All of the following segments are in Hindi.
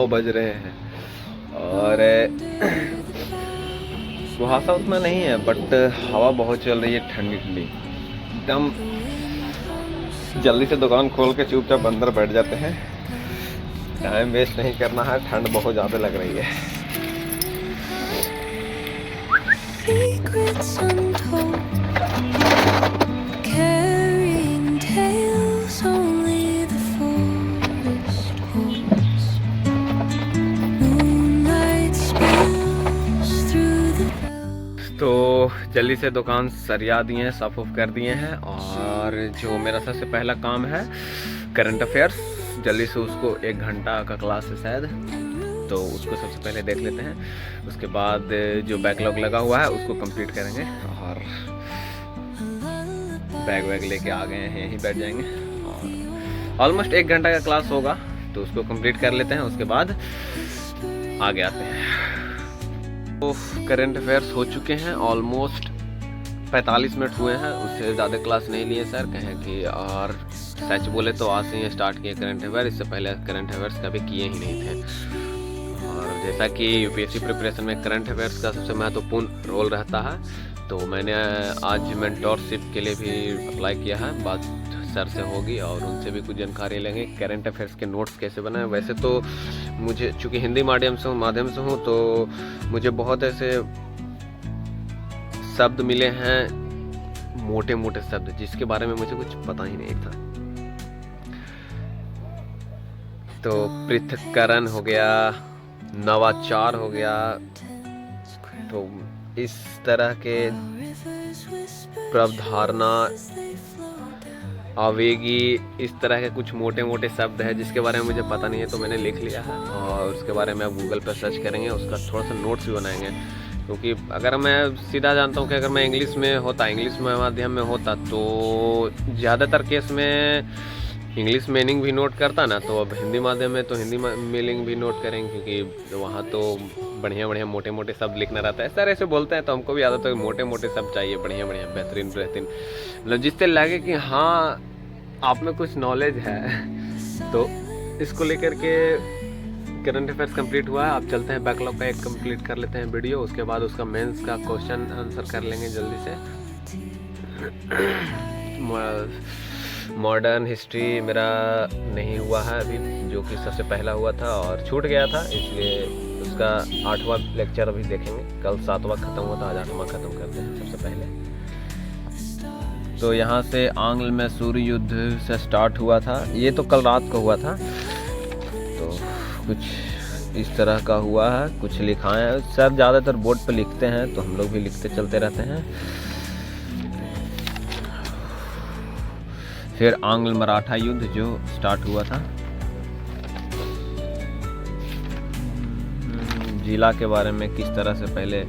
9 बज रहे हैं और कुहासा उतना नहीं है बट हवा बहुत चल रही है, ठंडी ठंडी एकदम। जल्दी से दुकान खोल के चुपचाप अंदर बैठ जाते हैं, टाइम वेस्ट नहीं करना है, ठंड बहुत ज़्यादा लग रही है। Secrets untold, carrying tales only the forest holds. Moonlight spills through the velvet. तो जल्दी से दुकान सरिया दिए हैं, साफ ऑफ कर दिए हैं और जो मेरा सबसे पहला काम है करंट अफेयर्स, जल्दी से उसको 1 घंटा का क्लास है शायद, तो उसको सबसे पहले देख लेते हैं। उसके बाद जो बैकलॉग लगा हुआ है उसको कंप्लीट करेंगे और बैग वैग लेके आ गए हैं, यहीं बैठ जाएंगे और ऑलमोस्ट 1 घंटा का क्लास होगा तो उसको कंप्लीट कर लेते हैं, उसके बाद आगे आते हैं। तो करंट अफेयर्स हो चुके हैं, ऑलमोस्ट 45 मिनट हुए हैं, उससे ज़्यादा क्लास नहीं लिए सर कहें कि। और सच बोले तो आज से ही स्टार्ट किए करंट अफेयर, इससे पहले करंट अफेयर्स कभी किए ही नहीं थे। और जैसा कि यूपीएससी प्रिपरेशन में करंट अफेयर्स का सबसे महत्वपूर्ण रोल रहता है, तो मैंने आज मेंटोरशिप के लिए भी अप्लाई किया है, बात सर से होगी और उनसे भी कुछ जानकारी लेंगे करंट अफेयर्स के नोट्स कैसे बनाएं। वैसे तो मुझे चूँकि हिंदी माध्यम से हूँ तो मुझे बहुत ऐसे शब्द मिले हैं, मोटे मोटे शब्द, जिसके बारे में मुझे कुछ पता ही नहीं था। तो पृथक्करण हो गया, नवाचार हो गया, तो इस तरह के प्रवधारणा, आवेगी, इस तरह के कुछ मोटे मोटे शब्द है जिसके बारे में मुझे पता नहीं है, तो मैंने लिख लिया है और उसके बारे में आप गूगल पर सर्च करेंगे, उसका थोड़ा सा नोट्स भी बनाएंगे। क्योंकि अगर मैं सीधा जानता हूँ कि अगर मैं इंग्लिश में माध्यम में होता तो ज़्यादातर केस में इंग्लिश मीनिंग भी नोट करता ना, तो अब हिंदी माध्यम में तो हिंदी मीनिंग भी नोट करेंगे, क्योंकि वहाँ तो बढ़िया बढ़िया मोटे मोटे शब्द लिखना रहता है। सर ऐसे बोलते हैं तो हमको भी आदत है कि मोटे मोटे शब्द चाहिए, बढ़िया बढ़िया बेहतरीन मतलब जिससे लगे कि हाँ आप में कुछ नॉलेज है। तो इसको लेकर के करंट अफेयर्स कंप्लीट हुआ है। आप चलते हैं बैकलॉग का एक कंप्लीट कर लेते हैं वीडियो, उसके बाद उसका मेंस का क्वेश्चन आंसर कर लेंगे जल्दी से। मॉडर्न हिस्ट्री मेरा नहीं हुआ है अभी, जो कि सबसे पहला हुआ था और छूट गया था, इसलिए उसका 8वां लेक्चर अभी देखेंगे। कल 7वां ख़त्म हुआ था, आज 8वां ख़त्म करते हैं सबसे पहले। तो यहाँ से आंग्ल में सूर्य युद्ध से स्टार्ट हुआ था, ये तो कल रात को हुआ था, तो कुछ इस तरह का हुआ है, कुछ लिखा है। सर ज़्यादातर बोर्ड पे लिखते हैं तो हम लोग भी लिखते चलते रहते हैं। फिर आंग्ल मराठा युद्ध जो स्टार्ट हुआ था, जिला के बारे में किस तरह से पहले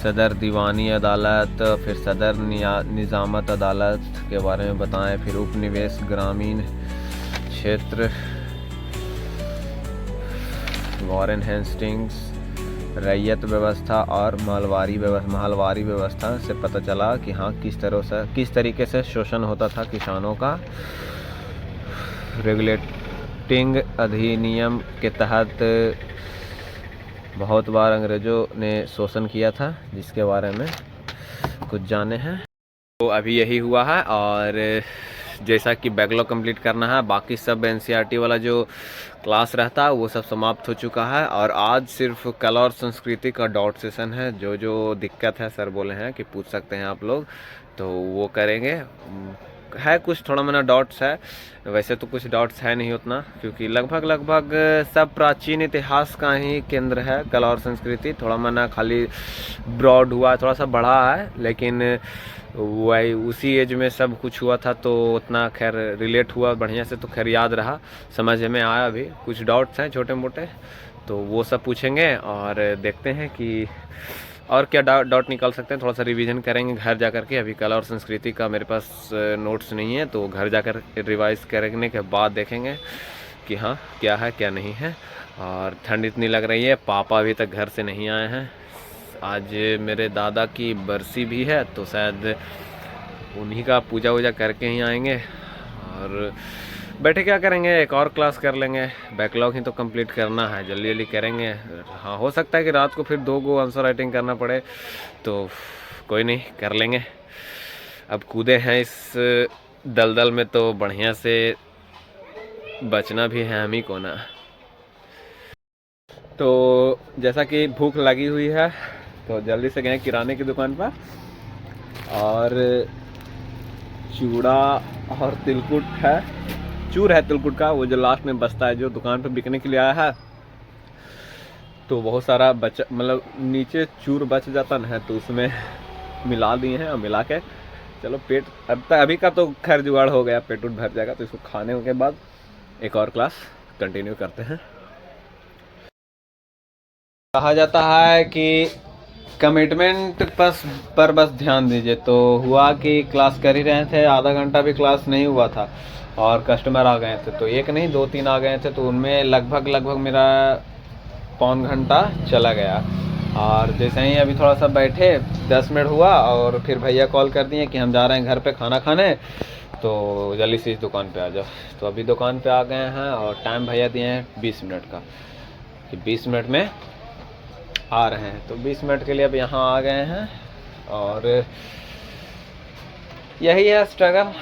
सदर दीवानी अदालत, फिर सदर निजामत अदालत के बारे में बताएं, फिर उपनिवेश, ग्रामीण क्षेत्र, वॉरेन हेस्टिंग्स, रैयत व्यवस्था और महलवारी व्यवस्था से पता चला कि हाँ किस तरीके से शोषण होता था किसानों का। रेगुलेटिंग अधिनियम के तहत बहुत बार अंग्रेज़ों ने शोषण किया था, जिसके बारे में कुछ जाने हैं। तो अभी यही हुआ है और जैसा कि बैकलॉग कंप्लीट करना है, बाकी सब एनसीईआरटी वाला जो क्लास रहता है वो सब समाप्त हो चुका है और आज सिर्फ कला और संस्कृति का डॉट सेशन है। जो दिक्कत है सर बोले हैं कि पूछ सकते हैं आप लोग, तो वो करेंगे। है कुछ थोड़ा मोड़ा डॉट्स है, वैसे तो कुछ डॉट्स है नहीं उतना, क्योंकि लगभग सब प्राचीन इतिहास का ही केंद्र है कला और संस्कृति। थोड़ा मोड़ा खाली ब्रॉड हुआ, थोड़ा सा बढ़ा है, लेकिन वही उसी एज में सब कुछ हुआ था, तो उतना खैर रिलेट हुआ बढ़िया से, तो खैर याद रहा, समझ में आया। भी कुछ डॉट्स हैं छोटे मोटे, तो वो सब पूछेंगे और देखते हैं कि और क्या डॉट निकाल सकते हैं। थोड़ा सा रिवीजन करेंगे घर जा कर के। अभी कला और संस्कृति का मेरे पास नोट्स नहीं है, तो घर जाकर रिवाइज करने के बाद देखेंगे कि हाँ क्या है क्या नहीं है। और ठंड इतनी लग रही है, पापा अभी तक घर से नहीं आए हैं। आज मेरे दादा की बरसी भी है, तो शायद उन्हीं का पूजा वूजा करके ही आएंगे। और बैठे क्या करेंगे, एक और क्लास कर लेंगे, बैकलॉग ही तो कंप्लीट करना है, जल्दी जल्दी करेंगे। हाँ, हो सकता है कि रात को फिर 2 गो आंसर राइटिंग करना पड़े, तो कोई नहीं, कर लेंगे। अब कूदे हैं इस दलदल में तो बढ़िया से बचना भी है हम ही को ना। तो जैसा कि भूख लगी हुई है तो जल्दी से गए किराने की दुकान पर और चूड़ा और तिलकुट है, चूर है तिलकुट का, वो जो लास्ट में बचता है, जो दुकान पर बिकने के लिए आया है। तो बहुत सारा बचा, मतलब नीचे चूर बच जाता ना है, तो उसमें मिला दिए हैं और मिला के चलो पेट अभी का तो खैर जुगाड़ हो गया, पेट उठ भर जाएगा। तो इसको खाने के बाद एक और क्लास कंटिन्यू करते हैं। कहा जाता है कि कमिटमेंट पर बस ध्यान दीजिए। तो हुआ कि क्लास कर ही रहे थे, आधा घंटा भी क्लास नहीं हुआ था और कस्टमर आ गए थे। तो एक नहीं 2-3 आ गए थे, तो उनमें लगभग मेरा पौन घंटा चला गया। और जैसे ही अभी थोड़ा सा बैठे 10 मिनट हुआ और फिर भैया कॉल कर दिए कि हम जा रहे हैं घर पे खाना खाने, तो जल्दी से इस दुकान पे आ जाओ। तो अभी दुकान पे आ गए हैं और टाइम भैया दिए हैं 20 मिनट का, कि 20 मिनट में आ रहे हैं। तो 20 मिनट के लिए अब यहाँ आ गए हैं और यही है स्ट्रगल।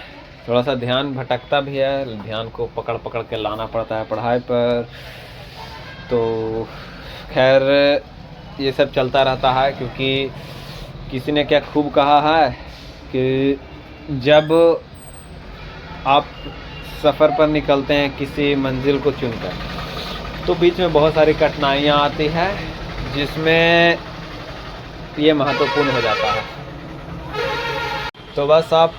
थोड़ा सा ध्यान भटकता भी है, ध्यान को पकड़ के लाना पड़ता है पढ़ाई पर। तो खैर ये सब चलता रहता है, क्योंकि किसी ने क्या खूब कहा है कि जब आप सफ़र पर निकलते हैं किसी मंजिल को चुनकर, तो बीच में बहुत सारी कठिनाइयाँ आती है, जिसमें ये महत्वपूर्ण हो जाता है। तो बस आप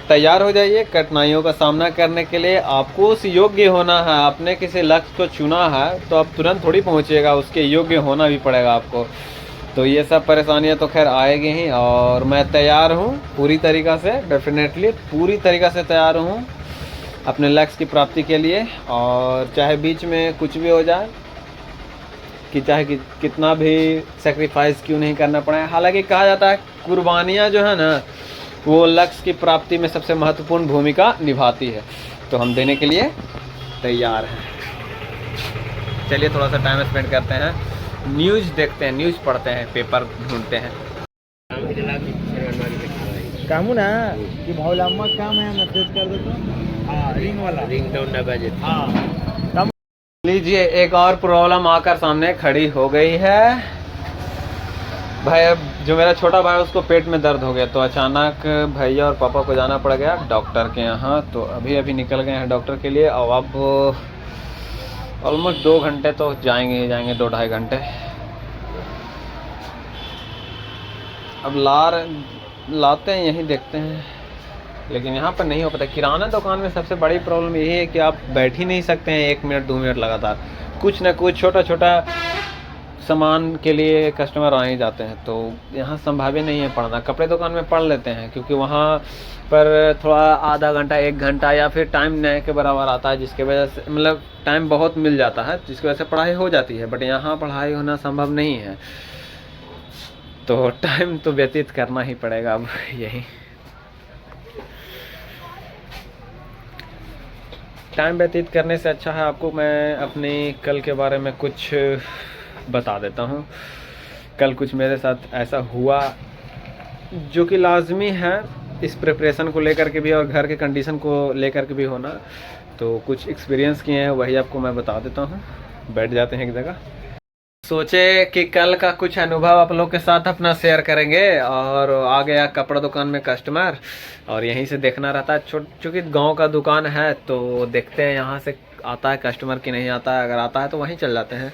तैयार हो जाइए कठिनाइयों का सामना करने के लिए। आपको उस योग्य होना है, आपने किसी लक्ष्य को चुना है तो आप तुरंत थोड़ी पहुंचिएगा, उसके योग्य होना भी पड़ेगा आपको। तो ये सब परेशानियां तो खैर आएगी ही, और मैं तैयार हूं पूरी तरीक़ा से, डेफिनेटली पूरी तरीक़ा से तैयार हूं अपने लक्ष्य की प्राप्ति के लिए। और चाहे बीच में कुछ भी हो जाए, कि चाहे कितना भी सेक्रीफाइस क्यों नहीं करना पड़े। हालांकि कहा जाता है कुर्बानियाँ जो है ना, वो लक्ष्य की प्राप्ति में सबसे महत्वपूर्ण भूमिका निभाती है। तो हम देने के लिए तैयार हैं। चलिए थोड़ा सा टाइम स्पेंड करते हैं, न्यूज़ देखते हैं, न्यूज़ पढ़ते हैं, पेपर ढूंढते हैं। कामू ना कि बहुत लंबा काम है, मैसेज कर दो तो। हाँ, रिंग वाला, रिंग टोन ना बजे। हाँ, लीजिए एक और प्रॉब्लम आकर सामने खड़ी हो गई है भाई। अब जो मेरा छोटा भाई उसको पेट में दर्द हो गया, तो अचानक भैया और पापा को जाना पड़ गया डॉक्टर के यहाँ। तो अभी निकल गए हैं डॉक्टर के लिए, और अब ऑलमोस्ट 2 घंटे तो जाएंगे ही जाएंगे, 2-2.5 घंटे। अब लाते हैं यहीं, देखते हैं, लेकिन यहाँ पर नहीं हो पाता। किराना दुकान में सबसे बड़ी प्रॉब्लम यही है कि आप बैठ ही नहीं सकते हैं 1 मिनट 2 मिनट लगातार। कुछ ना कुछ छोटा सामान के लिए कस्टमर आ ही जाते हैं। तो यहाँ संभाव्य नहीं है पढ़ना। कपड़े दुकान में पढ़ लेते हैं, क्योंकि वहाँ पर थोड़ा आधा घंटा 1 घंटा या फिर टाइम नए के बराबर आता है, जिसके वजह से मतलब टाइम बहुत मिल जाता है, जिसकी वजह से पढ़ाई हो जाती है। बट यहाँ पढ़ाई होना संभव नहीं है, तो टाइम तो व्यतीत करना ही पड़ेगा अब यही। टाइम व्यतीत करने से अच्छा है आपको मैं अपनी कल के बारे में कुछ बता देता हूँ। कल कुछ मेरे साथ ऐसा हुआ जो कि लाजमी है इस प्रिपरेशन को लेकर के भी और घर के कंडीशन को लेकर के भी होना। तो कुछ एक्सपीरियंस किए हैं, वही आपको मैं बता देता हूँ। बैठ जाते हैं एक जगह। सोचे कि कल का कुछ अनुभव आप लोग के साथ अपना शेयर करेंगे, और आ गया कपड़ा दुकान में कस्टमर, और यहीं से देखना रहता है। चूँकि गांव का दुकान है तो देखते हैं यहाँ से आता है कस्टमर कि नहीं आता है। अगर आता है तो वहीं चल जाते हैं।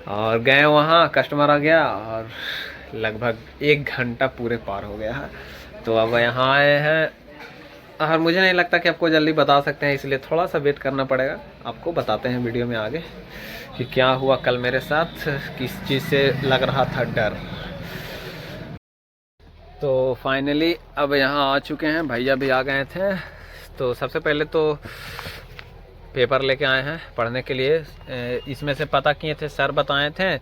और गए वहाँ, कस्टमर आ गया और लगभग 1 घंटा पूरे पार हो गया है। तो अब यहाँ आए हैं, और मुझे नहीं लगता कि आपको जल्दी बता सकते हैं, इसलिए थोड़ा सा वेट करना पड़ेगा। आपको बताते हैं वीडियो में आगे कि क्या हुआ कल मेरे साथ, किस चीज़ से लग रहा था डर। तो फाइनली अब यहाँ आ चुके हैं, भैया भी आ गए थे। तो सबसे पहले तो पेपर लेके आए हैं पढ़ने के लिए। इसमें से पता किए थे, सर बताए थे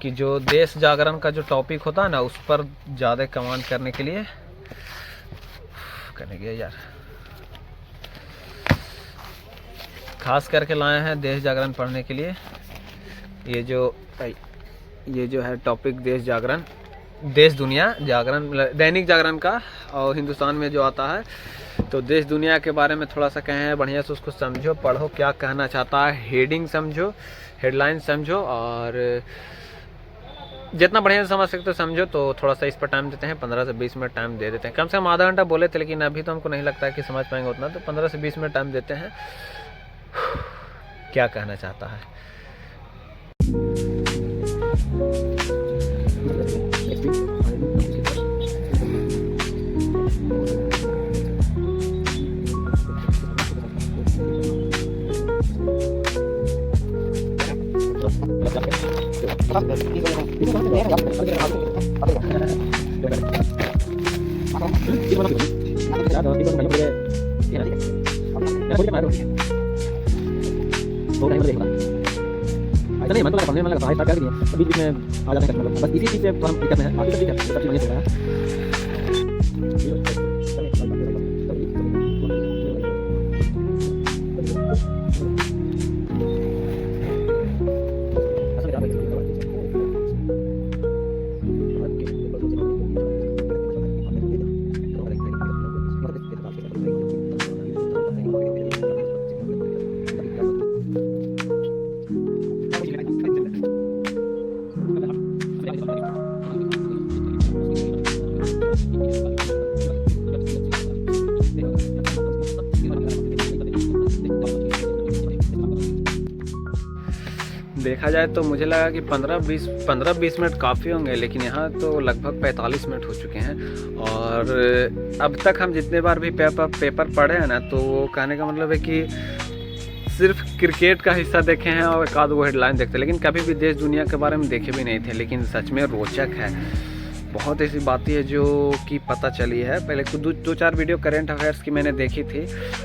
कि जो देश जागरण का जो टॉपिक होता है ना, उस पर ज़्यादा कमांड करने के लिए। करने गया यार, खास करके लाए हैं देश जागरण पढ़ने के लिए। ये जो है टॉपिक देश जागरण, देश दुनिया जागरण, दैनिक जागरण का, और हिंदुस्तान में जो आता है। तो देश दुनिया के बारे में थोड़ा सा कहें हैं, बढ़िया से उसको समझो, पढ़ो क्या कहना चाहता है, हेडिंग समझो, हेडलाइन समझो, और जितना बढ़िया से समझ सकते हो समझो। तो थोड़ा सा इस पर टाइम देते हैं, 15 से 20 मिनट टाइम दे देते हैं। कम से कम आधा घंटा बोले थे, लेकिन अभी तो हमको नहीं लगता है कि समझ पाएंगे उतना, तो 15 से 20 मिनट टाइम देते हैं। क्या कहना चाहता है। ऐसा नहीं मन तो लगा पढ़ने में लगा स्टार्ट कर दिए तो बीच में आ जाते हैं मतलब बस इसी चीज से हम दिक्कत में है। बाकी सब ठीक है, सब चीज बढ़िया चल रहा है। देखा जाए तो मुझे लगा कि 15-20 मिनट काफ़ी होंगे, लेकिन यहाँ तो लगभग 45 मिनट हो चुके हैं। और अब तक हम जितने बार भी पेपर पढ़े हैं ना, तो वो कहने का मतलब है कि सिर्फ क्रिकेट का हिस्सा देखे हैं और एक आध वो हेडलाइन देखते हैं, लेकिन कभी भी देश दुनिया के बारे में देखे भी नहीं थे। लेकिन सच में रोचक है, बहुत ऐसी बातें हैं जो कि पता चली है। पहले दो चार वीडियो करंट अफेयर्स की मैंने देखी थी,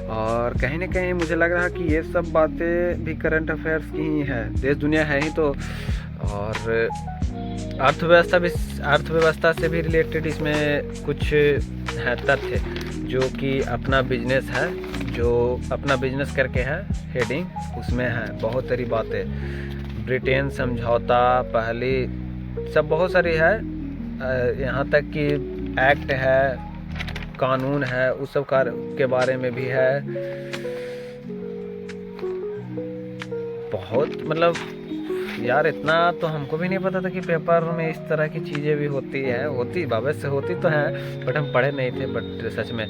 और कहीं ना कहीं मुझे लग रहा कि ये सब बातें भी करंट अफेयर्स की ही है, देश दुनिया है ही तो। और अर्थव्यवस्था से भी रिलेटेड इसमें कुछ है तथ्य, जो कि अपना बिजनेस है, जो अपना बिजनेस करके है हेडिंग, उसमें है बहुत सारी बातें। ब्रिटेन समझौता, पहली सब बहुत सारी है, यहाँ तक कि एक्ट है, कानून है, उस सब के बारे में भी है। बहुत मतलब यार इतना तो हमको भी नहीं पता था कि पेपर में इस तरह की चीज़ें भी होती भविष्य होती तो हैं, बट हम पढ़े नहीं थे। बट सच में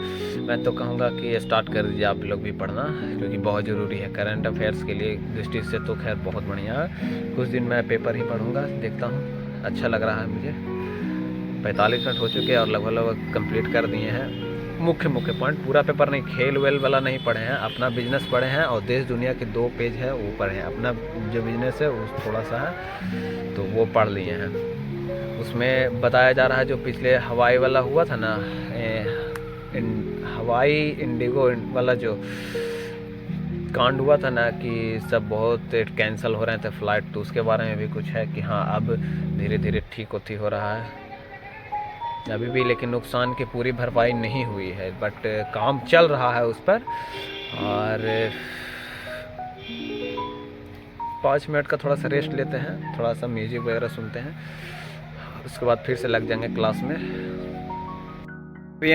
मैं तो कहूँगा कि स्टार्ट कर दीजिए आप लोग भी पढ़ना, क्योंकि बहुत ज़रूरी है करंट अफेयर्स के लिए दृष्टि से। तो खैर बहुत बढ़िया है, कुछ दिन मैं पेपर ही पढ़ूँगा, देखता हूँ, अच्छा लग रहा है मुझे। 45 मिनट हो चुके हैं और लगभग कंप्लीट कर दिए हैं मुख्य पॉइंट। पूरा पेपर नहीं, खेल वेल वाला नहीं पढ़े हैं, अपना बिजनेस पढ़े हैं, और देश दुनिया के 2 पेज है वो पढ़े हैं। अपना जो बिजनेस है वो थोड़ा सा है तो वो पढ़ लिए हैं। उसमें बताया जा रहा है जो पिछले हवाई वाला हुआ था ना, हवाई इंडिगो वाला जो कांड हुआ था ना, कि सब बहुत कैंसिल हो रहे थे फ़्लाइट, तो उसके बारे में भी कुछ है कि हाँ अब धीरे धीरे ठीक होती हो रहा है अभी भी, लेकिन नुकसान की पूरी भरपाई नहीं हुई है, बट काम चल रहा है उस पर। और 5 मिनट का थोड़ा सा रेस्ट लेते हैं, थोड़ा सा म्यूजिक वगैरह सुनते हैं, उसके बाद फिर से लग जाएंगे क्लास में।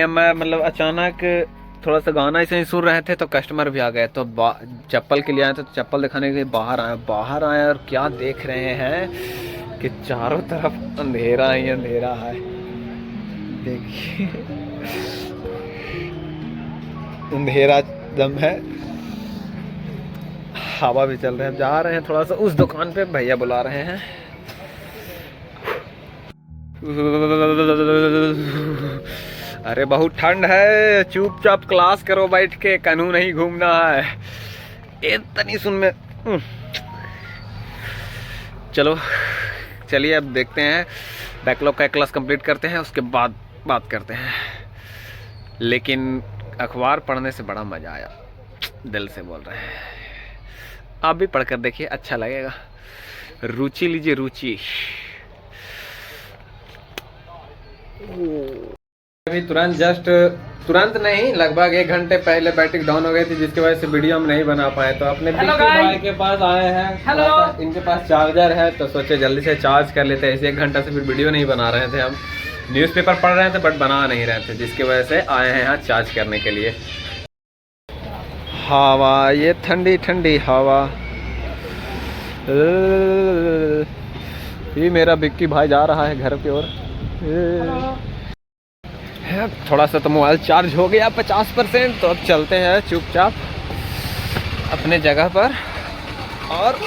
मैं मतलब अचानक थोड़ा सा गाना ऐसे ही सुन रहे थे तो कस्टमर भी आ गए, तो चप्पल के लिए आए थे, तो चप्पल दिखाने के लिए बाहर आए और क्या देख रहे हैं कि चारों तरफ अंधेरा ही अंधेरा है। देखिए अंधेरा दम है, हवा भी चल रहा है। जा रहे हैं थोड़ा सा उस दुकान पे, भैया बुला रहे हैं। अरे बहुत ठंड है, चुपचाप क्लास करो बैठ के, कानून नहीं घूमना है। इतनी सुन में चलो चलिए अब देखते हैं, बैकलॉग का क्लास कंप्लीट करते हैं, उसके बाद बात करते हैं। लेकिन अखबार पढ़ने से बड़ा मज़ा आया, दिल से बोल रहे हैं। आप भी पढ़कर देखिए, अच्छा लगेगा। रुचि लीजिए, रुचि। अभी तुरंत नहीं, लगभग 1 घंटे पहले बैटरी डाउन हो गई थी, जिसकी वजह से वीडियो हम नहीं बना पाए। तो अपने बिक्की भाई के पास आए हैं, इनके पास चार्जर है तो सोचे जल्दी से चार्ज कर लेते हैं। इसे 1 घंटा से फिर वीडियो नहीं बना रहे थे, हम न्यूज़पेपर पढ़ रहे थे बट बना नहीं रहे थे, जिसकी वजह से आए हैं यहाँ चार्ज करने के लिए। हवा, ये ठंडी ठंडी हवा। ये मेरा बिक्की भाई जा रहा है घर की ओर। थोड़ा सा तो मोबाइल चार्ज हो गया 50%, तो अब चलते हैं चुपचाप अपने जगह पर और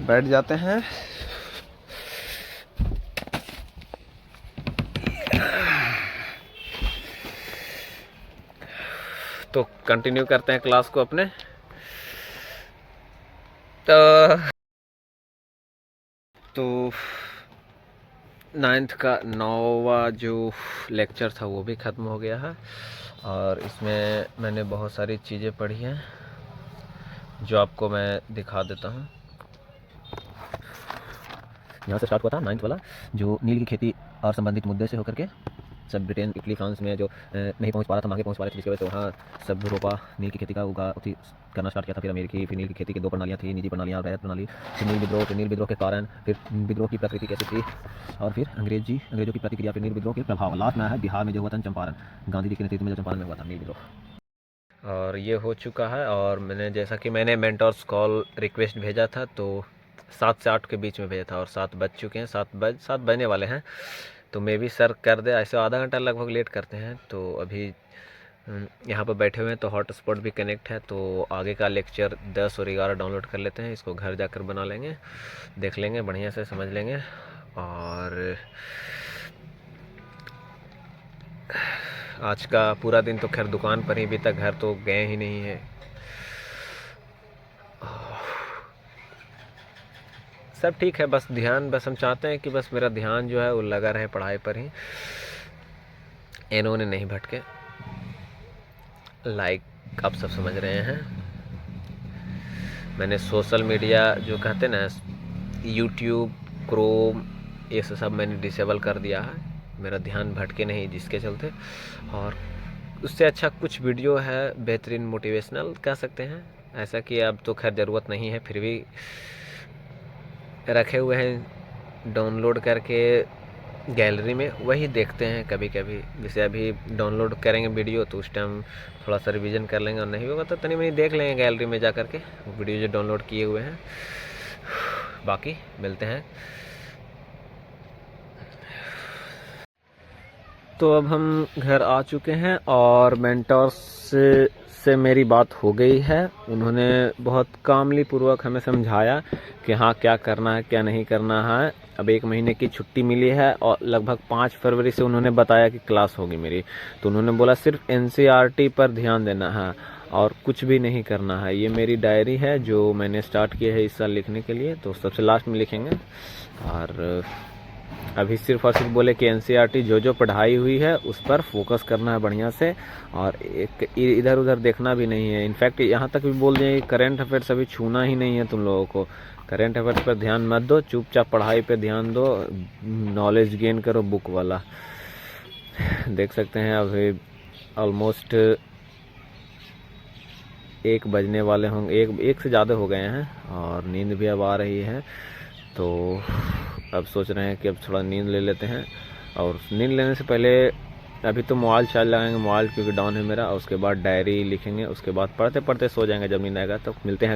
बैठ जाते हैं। तो कंटिन्यू करते हैं क्लास को अपने। तो 9th का 9वां जो लेक्चर था वो भी ख़त्म हो गया है और इसमें मैंने बहुत सारी चीज़ें पढ़ी हैं जो आपको मैं दिखा देता हूँ। यहाँ से स्टार्ट हुआ था 9th वाला, जो नील की खेती और संबंधित मुद्दे से होकर के सब ब्रिटेन, इटली, फ्रांस में जो नहीं पहुँच पा रहा था, आगे पहुँच पा रहे थे, जिसकी वजह से वहाँ सब रोपा नील की खेती का करना स्टार्ट किया था। फिर अमेरिकी, फिर नील की खेती की 2 प्रणालियाँ थी, निजी प्रणालियाँ और रैयत प्रणाली। फिर नील विद्रोह के कारण, फिर विद्रोह की प्रकृति कैसी थी, और फिर अंग्रेजों की प्रतिक्रिया, फिर नील विद्रोह के प्रभाव। लास्ट में है बिहार में जो हुआ था चंपारण, गांधी जी के नेतृत्व में जो चंपारण में हुआ था नील विद्रोह। और ये हो चुका है। और मैंने जैसा कि मैंने मेंटर्स कॉल रिक्वेस्ट भेजा था तो 7 से 8 के बीच में भेजा था और 7 बज चुके हैं, 7 बजने वाले हैं। तो मे भी सर कर दे, ऐसे आधा घंटा लगभग लेट करते हैं। तो अभी यहाँ पर बैठे हुए हैं तो हॉटस्पॉट भी कनेक्ट है, तो आगे का लेक्चर 10 और 11 डाउनलोड कर लेते हैं। इसको घर जाकर बना लेंगे, देख लेंगे, बढ़िया से समझ लेंगे। और आज का पूरा दिन तो खैर दुकान पर ही बीता, घर तो गए ही नहीं है। सब ठीक है, बस हम चाहते हैं कि बस मेरा ध्यान जो है वो लगा रहे पढ़ाई पर ही, इन्होंने नहीं भटके। लाइक आप सब समझ रहे हैं, मैंने सोशल मीडिया जो कहते हैं ना, यूट्यूब, क्रोम, ये सब मैंने डिसेबल कर दिया है, मेरा ध्यान भटके नहीं, जिसके चलते। और उससे अच्छा कुछ वीडियो है बेहतरीन मोटिवेशनल कह सकते हैं, ऐसा कि अब तो खैर ज़रूरत नहीं है, फिर भी रखे हुए हैं डाउनलोड करके गैलरी में, वही देखते हैं कभी कभी। जैसे अभी डाउनलोड करेंगे वीडियो तो उस टाइम थोड़ा सा रिवीजन कर लेंगे, और नहीं होगा तो तनी मनी देख लेंगे गैलरी में जा कर के वीडियो जो डाउनलोड किए हुए हैं। बाकी मिलते हैं। तो अब हम घर आ चुके हैं और मेंटर्स से मेरी बात हो गई है। उन्होंने बहुत कामली पूर्वक हमें समझाया कि हाँ क्या करना है क्या नहीं करना है। अब 1 महीने की छुट्टी मिली है और लगभग 5 फरवरी से उन्होंने बताया कि क्लास होगी मेरी। तो उन्होंने बोला सिर्फ NCERT पर ध्यान देना है और कुछ भी नहीं करना है। ये मेरी डायरी है जो मैंने स्टार्ट की है इस साल लिखने के लिए, तो सबसे लास्ट में लिखेंगे। और अभी सिर्फ और सिर्फ बोले कि NCERT जो पढ़ाई हुई है उस पर फोकस करना है बढ़िया से, और इधर उधर देखना भी नहीं है। इनफैक्ट यहाँ तक भी बोल दिए करंट अफेयर्स अभी छूना ही नहीं है तुम लोगों को। करंट अफेयर्स पर ध्यान मत दो, चुपचाप पढ़ाई पे ध्यान दो, नॉलेज गेन करो बुक वाला। देख सकते हैं अभी ऑलमोस्ट 1 बजने वाले होंगे, 1 से ज़्यादा हो गए हैं और नींद भी अब आ रही है। तो अब सोच रहे हैं कि अब थोड़ा नींद ले लेते हैं, और नींद लेने से पहले अभी तो मोबाइल चार्ज लगाएंगे, मोबाइल क्योंकि डाउन है मेरा, और उसके बाद डायरी लिखेंगे, उसके बाद पढ़ते पढ़ते सो जाएंगे। जब नींद आएगा तो मिलते हैं।